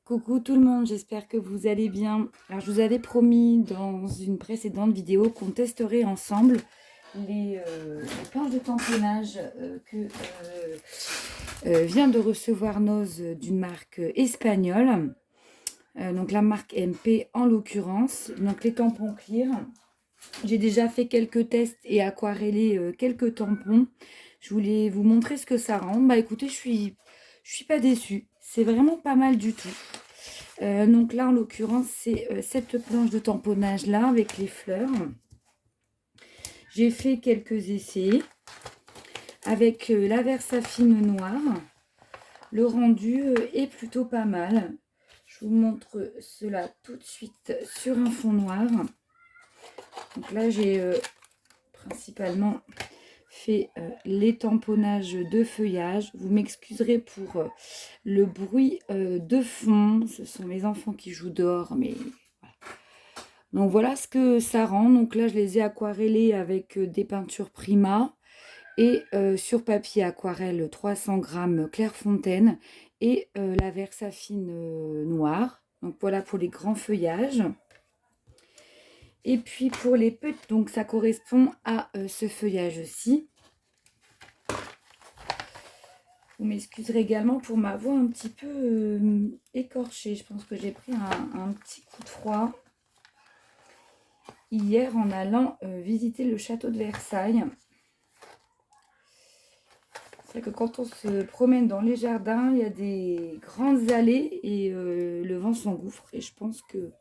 Coucou tout le monde, j'espère que vous allez bien. Alors je vous avais promis dans une précédente vidéo qu'on testerait ensemble les planches de tamponnage que vient de recevoir Noz d'une marque espagnole. Donc la marque MP en l'occurrence. Donc les tampons clear. J'ai déjà fait quelques tests et aquarellé quelques tampons. Je voulais vous montrer ce que ça rend. Bah écoutez, je suis pas déçue. C'est vraiment pas mal du tout. Donc là, en l'occurrence, c'est cette planche de tamponnage là avec les fleurs. J'ai fait quelques essais avec la Versafine noire. Le rendu est plutôt pas mal. Je vous montre cela tout de suite sur un fond noir. Donc là, j'ai principalement fait les tamponnages de feuillage. Vous m'excuserez pour le bruit de fond. Ce sont mes enfants qui jouent dehors, mais voilà. Donc voilà ce que ça rend. Donc là, je les ai aquarellés avec des peintures Prima et sur papier aquarelle 300 grammes Clairefontaine et la Versafine noire. Donc voilà pour les grands feuillages. Et puis pour les petits, donc ça correspond à ce feuillage-ci. Vous m'excuserez également pour ma voix un petit peu écorchée. Je pense que j'ai pris un petit coup de froid hier en allant visiter le château de Versailles. C'est vrai que quand on se promène dans les jardins, il y a des grandes allées et le vent s'engouffre. Et je pense que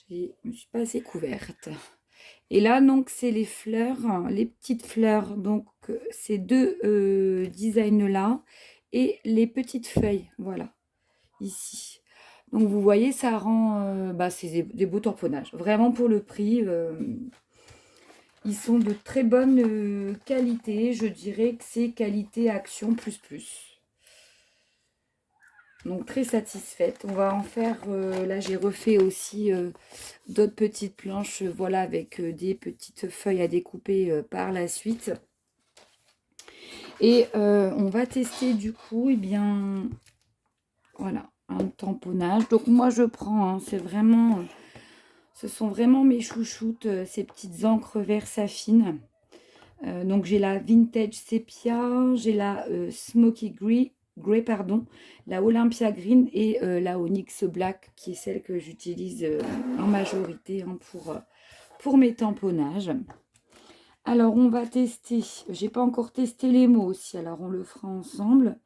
je ne me suis pas assez couverte. Et là, donc, c'est les fleurs, hein, les petites fleurs. Donc, ces deux designs-là. Et les petites feuilles, voilà, ici. Donc, vous voyez, ça rend... c'est des beaux tamponnages. Vraiment, pour le prix, ils sont de très bonne qualité. Je dirais que c'est qualité action plus plus. Donc, très satisfaite. On va en faire... là, j'ai refait aussi d'autres petites planches, voilà, avec des petites feuilles à découper par la suite. Et on va tester du coup, eh bien, voilà, un tamponnage. Donc moi je prends, hein, c'est vraiment, ce sont vraiment mes chouchoutes, ces petites encres Versafine. Donc j'ai la Vintage Sepia, j'ai la Smoky Grey, pardon, la Olympia Green et la Onyx Black, qui est celle que j'utilise en majorité hein, pour mes tamponnages. Alors, on va tester. J'ai pas encore testé les mots aussi, alors on le fera ensemble.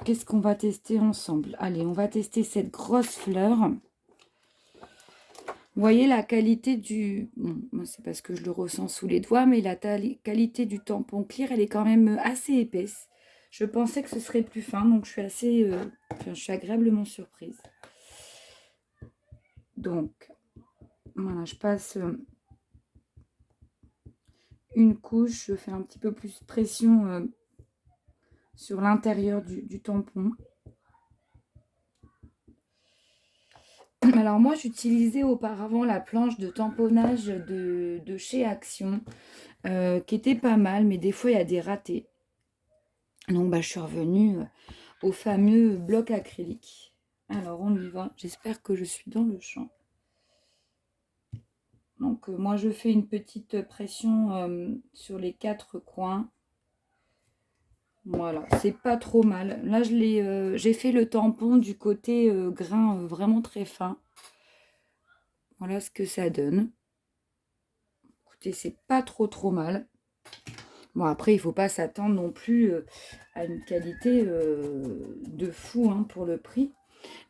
Qu'est-ce qu'on va tester ensemble? Allez, on va tester cette grosse fleur. Vous voyez la qualité du... Bon, c'est parce que je le ressens sous les doigts, mais la qualité du tampon clear, elle est quand même assez épaisse. Je pensais que ce serait plus fin, donc je suis assez... je suis agréablement surprise. Donc, voilà, je passe... une couche, je fais un petit peu plus de pression sur l'intérieur du tampon. Alors moi j'utilisais auparavant la planche de tamponnage de chez Action qui était pas mal, mais des fois il y a des ratés. Donc je suis revenue au fameux bloc acrylique. Alors on y va, j'espère que je suis dans le champ. Donc moi je fais une petite pression sur les 4 coins. Voilà, c'est pas trop mal. Là j'ai fait le tampon du côté grain vraiment très fin. Voilà ce que ça donne. Écoutez, c'est pas trop mal. Bon, après, il ne faut pas s'attendre non plus à une qualité de fou hein, pour le prix.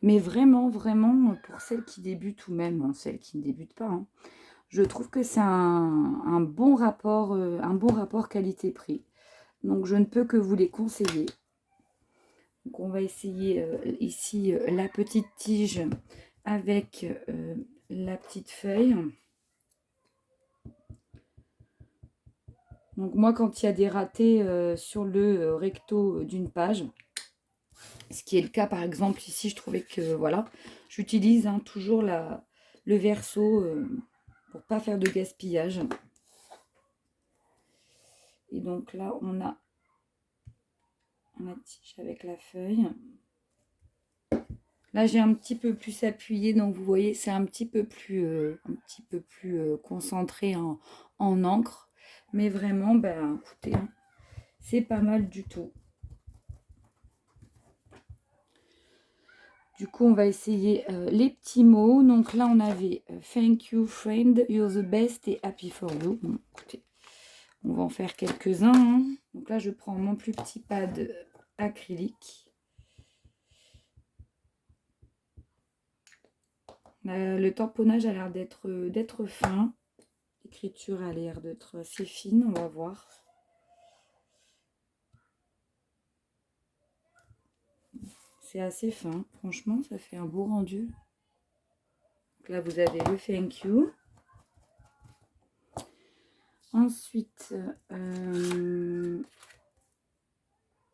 Mais vraiment, pour celles qui débutent ou même hein, celles qui ne débutent pas, hein, je trouve que c'est un bon rapport qualité-prix. Donc, je ne peux que vous les conseiller. Donc, on va essayer ici la petite tige avec la petite feuille. Donc moi, quand il y a des ratés sur le recto d'une page, ce qui est le cas par exemple ici, je trouvais que voilà, j'utilise hein, toujours le verso pour pas faire de gaspillage. Et donc là, on a la tige avec la feuille. Là, j'ai un petit peu plus appuyé, donc vous voyez, c'est un petit peu plus, concentré en encre. Mais vraiment, ben, écoutez, hein, c'est pas mal du tout. Du coup, on va essayer les petits mots. Donc là, on avait Thank you, friend, you're the best et Happy for you. Bon, écoutez, on va en faire quelques-uns. Hein. Donc là, je prends mon plus petit pad acrylique. Le tamponnage a l'air d'être fin. L'écriture a l'air d'être assez fine, on va voir. C'est assez fin, franchement, ça fait un beau rendu. Donc là, vous avez le thank you. Ensuite,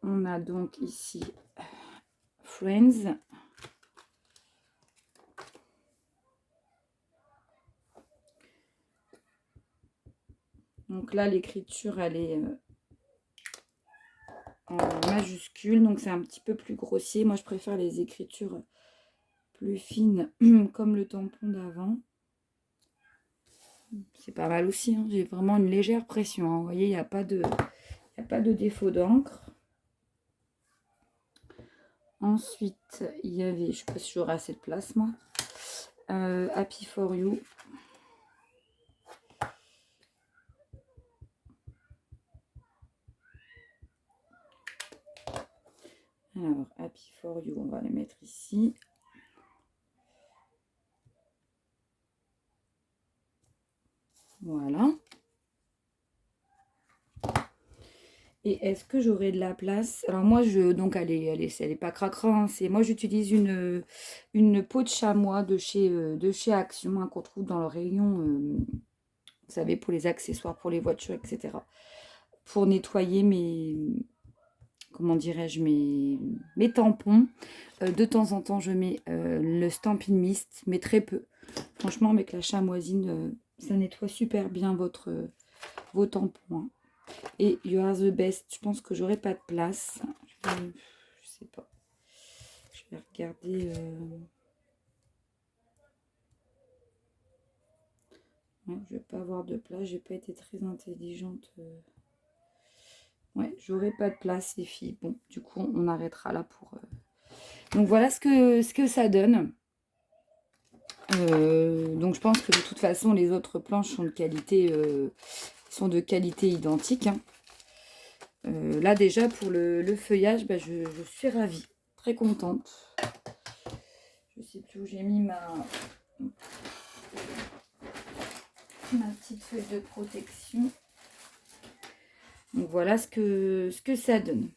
on a donc ici Friends. Donc là, l'écriture, elle est en majuscule, donc c'est un petit peu plus grossier. Moi, je préfère les écritures plus fines, comme le tampon d'avant. C'est pas mal aussi, hein. J'ai vraiment une légère pression. Hein. Vous voyez, il n'y a pas de défaut d'encre. Ensuite, il y avait, je ne sais pas si j'aurai assez de place, moi. Happy for you. Alors, Happy for you, on va les mettre ici. Voilà. Et est-ce que j'aurai de la place? Alors moi, donc elle est pas cracra. Hein, moi, j'utilise une peau de chamois de chez Action, hein, qu'on trouve dans le rayon, vous savez, pour les accessoires, pour les voitures, etc. Pour nettoyer comment dirais-je, mes tampons. De temps en temps, je mets le Stampin' Mist, mais très peu. Franchement, avec la chamoisine, ça nettoie super bien vos tampons. Hein. Et You Are the Best, je pense que j'aurai pas de place. Je sais pas. Je vais regarder. Ouais, je vais pas avoir de place. J'ai pas été très intelligente. Ouais, j'aurai pas de place, les filles. Bon, du coup, on arrêtera là pour. Donc voilà ce que ça donne. Donc je pense que de toute façon, les autres planches sont de qualité identique. Hein. Là déjà pour le feuillage, bah, je suis ravie, très contente. Je sais plus où j'ai mis ma petite feuille de protection. Donc voilà ce que ça donne.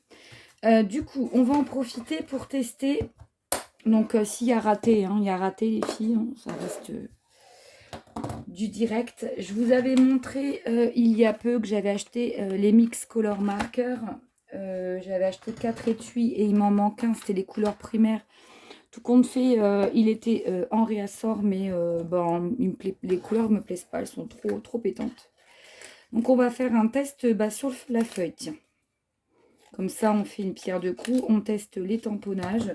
Du coup, on va en profiter pour tester. Donc s'il y a raté, hein, il y a raté les filles, hein, ça reste du direct. Je vous avais montré il y a peu que j'avais acheté les Mix Color Marker. J'avais acheté 4 étuis et il m'en manque un, c'était les couleurs primaires. Tout compte fait, il était en réassort, mais bon, les couleurs ne me plaisent pas, elles sont trop pétantes. Donc on va faire un test sur la feuille, tiens. Comme ça, on fait une pierre de coups, on teste les tamponnages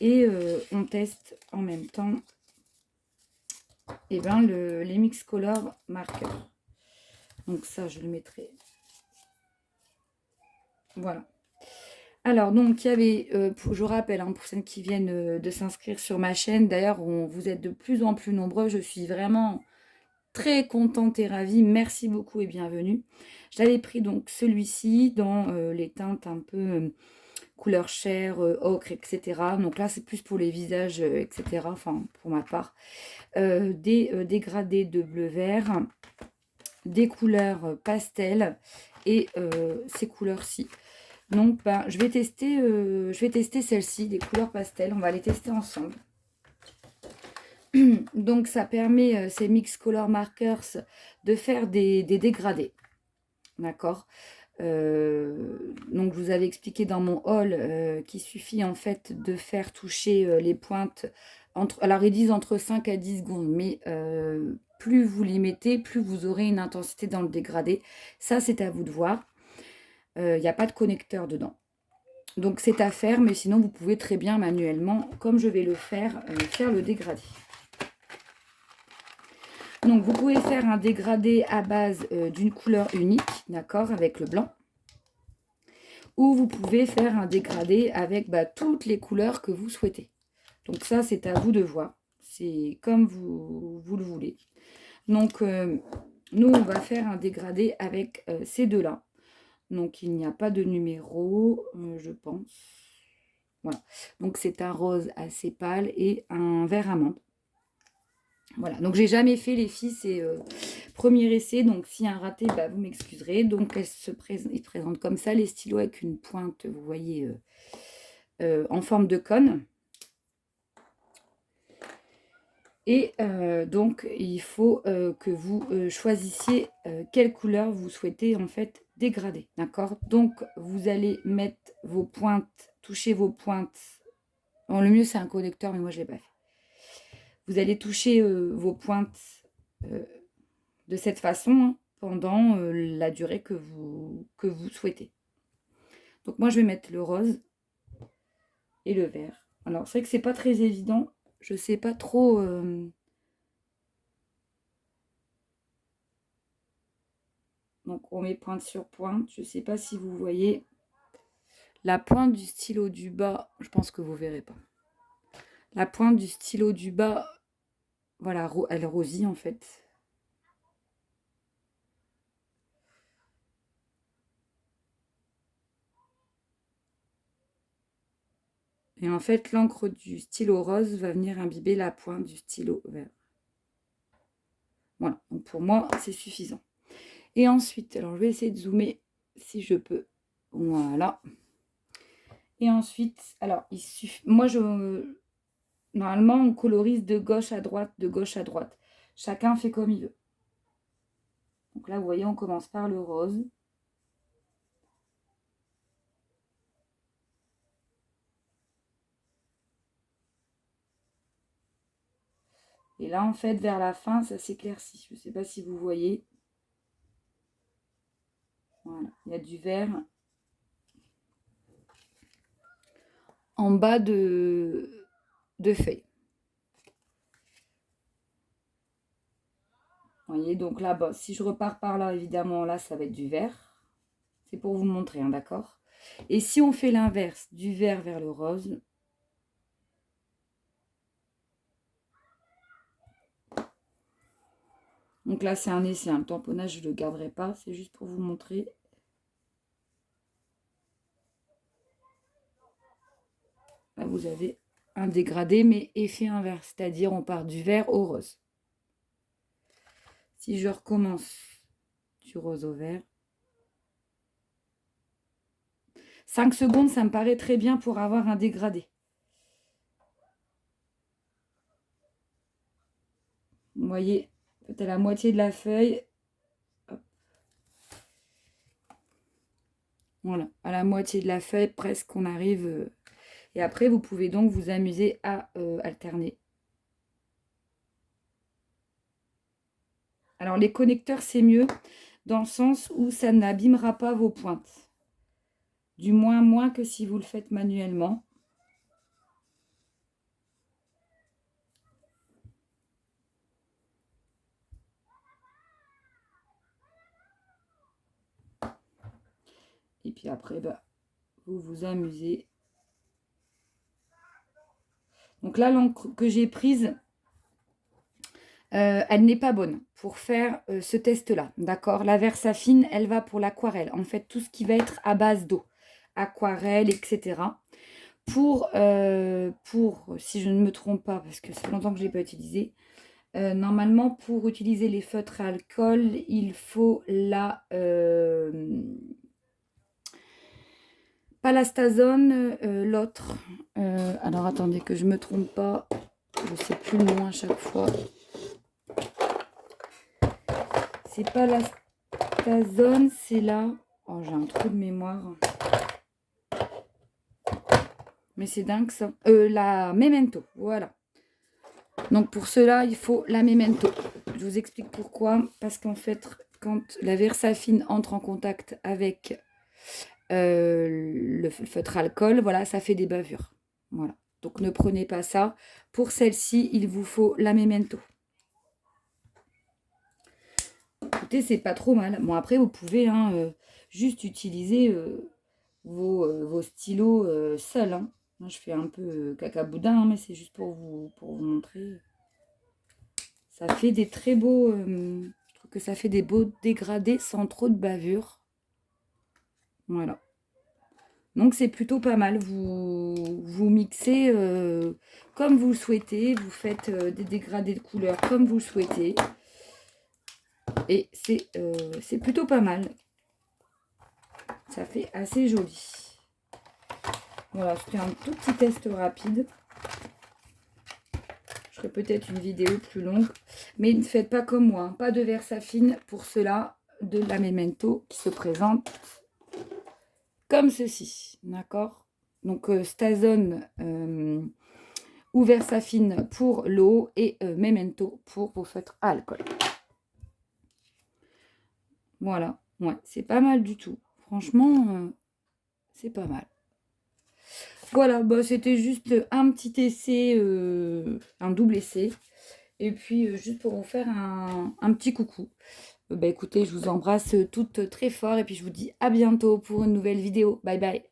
et on teste en même temps les Mix Color Marker. Donc ça, je le mettrai. Voilà. Alors, donc, il y avait, je rappelle, hein, pour celles qui viennent de s'inscrire sur ma chaîne, d'ailleurs, vous êtes de plus en plus nombreux, je suis vraiment très contente et ravie, merci beaucoup et bienvenue. J'avais pris donc celui-ci dans les teintes un peu couleur chair, ocre, etc. Donc là, c'est plus pour les visages, etc., enfin, pour ma part. Des dégradés de bleu-vert, des couleurs pastel et ces couleurs-ci. Donc, je vais tester celle-ci, des couleurs pastel. On va les tester ensemble. Donc, ça permet, ces Mix Color Markers, de faire des dégradés. D'accord. Donc, je vous avais expliqué dans mon haul qu'il suffit en fait de faire toucher les pointes. Alors, ils disent entre 5 à 10 secondes, mais plus vous les mettez, plus vous aurez une intensité dans le dégradé. Ça, c'est à vous de voir. Il n'y a pas de connecteur dedans. Donc c'est à faire, mais sinon vous pouvez très bien manuellement, comme je vais le faire, faire le dégradé. Donc vous pouvez faire un dégradé à base d'une couleur unique, d'accord, avec le blanc. Ou vous pouvez faire un dégradé avec toutes les couleurs que vous souhaitez. Donc ça, c'est à vous de voir. C'est comme vous le voulez. Donc nous, on va faire un dégradé avec ces deux-là. Donc, il n'y a pas de numéro, je pense. Voilà. Donc, c'est un rose assez pâle et un vert amande. Voilà. Donc, j'ai jamais fait, les filles, c'est premier essai. Donc, s'il y a un raté, vous m'excuserez. Donc, ils se présentent comme ça, les stylos avec une pointe, vous voyez, en forme de cône. Et donc, il faut que vous choisissiez quelle couleur vous souhaitez en fait dégrader. D'accord? Donc, vous allez mettre vos pointes, toucher vos pointes. Bon, le mieux, c'est un connecteur, mais moi, je ne l'ai pas fait. Vous allez toucher vos pointes de cette façon hein, pendant la durée que vous souhaitez. Donc, moi, je vais mettre le rose et le vert. Alors, c'est vrai que c'est pas très évident. Je ne sais pas trop... Donc, on met pointe sur pointe. Je ne sais pas si vous voyez la pointe du stylo du bas. Je pense que vous ne verrez pas. La pointe du stylo du bas, voilà, elle rosille en fait. Et en fait, l'encre du stylo rose va venir imbiber la pointe du stylo vert. Voilà, donc pour moi, c'est suffisant. Et ensuite, alors je vais essayer de zoomer si je peux. Voilà. Et ensuite, alors, il suffit. Moi, normalement, on colorise de gauche à droite, de gauche à droite. Chacun fait comme il veut. Donc là, vous voyez, on commence par le rose. Et là, en fait, vers la fin, ça s'éclaircit. Je ne sais pas si vous voyez. Voilà, il y a du vert en bas de feuilles. Vous voyez, donc là, si je repars par là, évidemment, là, ça va être du vert. C'est pour vous montrer, hein, d'accord? Et si on fait l'inverse, du vert vers le rose, donc là, c'est un essai, un tamponnage, je ne le garderai pas, c'est juste pour vous montrer. Là, vous avez un dégradé, mais effet inverse, c'est-à-dire on part du vert au rose. Si je recommence du rose au vert, 5 secondes, ça me paraît très bien pour avoir un dégradé. Vous voyez, peut-être à la moitié de la feuille. Hop. Voilà, à la moitié de la feuille, presque, on arrive. Et après, vous pouvez donc vous amuser à alterner. Alors, les connecteurs, c'est mieux dans le sens où ça n'abîmera pas vos pointes. Du moins que si vous le faites manuellement. Et puis après, vous vous amusez. Donc là, l'encre que j'ai prise, elle n'est pas bonne pour faire ce test-là. D'accord? La Versafine, elle va pour l'aquarelle. En fait, tout ce qui va être à base d'eau. Aquarelle, etc. Pour, si je ne me trompe pas, parce que ça fait longtemps que je ne l'ai pas utilisé, normalement, pour utiliser les feutres à alcool, il faut pas la Stazone, l'autre. Alors, attendez que je ne me trompe pas. Je ne sais plus le nom à chaque fois. C'est pas la Stazone, c'est là. Oh, j'ai un trou de mémoire. Mais c'est dingue ça. La Memento, voilà. Donc pour cela, il faut la Memento. Je vous explique pourquoi. Parce qu'en fait, quand la Versafine entre en contact avec le feutre alcool, voilà, ça fait des bavures. Voilà. Donc ne prenez pas ça. Pour celle-ci, il vous faut la Memento. Écoutez, c'est pas trop mal. Bon, après, vous pouvez juste utiliser vos stylos seuls. Hein. Moi, je fais un peu caca boudin, hein, mais c'est juste pour vous montrer. Ça fait des très beaux... je trouve que ça fait des beaux dégradés sans trop de bavure. Voilà. Donc, c'est plutôt pas mal. Vous mixez comme vous le souhaitez. Vous faites des dégradés de couleurs comme vous le souhaitez. Et c'est plutôt pas mal. Ça fait assez joli. Voilà, c'était un tout petit test rapide. Je ferai peut-être une vidéo plus longue. Mais ne faites pas comme moi. Hein. Pas de Versafine pour cela. De la Memento qui se présente comme ceci. D'accord? Donc, Stazone ou Versafine pour l'eau et Memento pour vos feutres à alcool. Voilà. Ouais, c'est pas mal du tout. Franchement, c'est pas mal. Voilà, bah, c'était juste un petit essai, un double essai. Et puis, juste pour vous faire un petit coucou. Bah, écoutez, je vous embrasse toutes très fort et puis je vous dis à bientôt pour une nouvelle vidéo. Bye bye.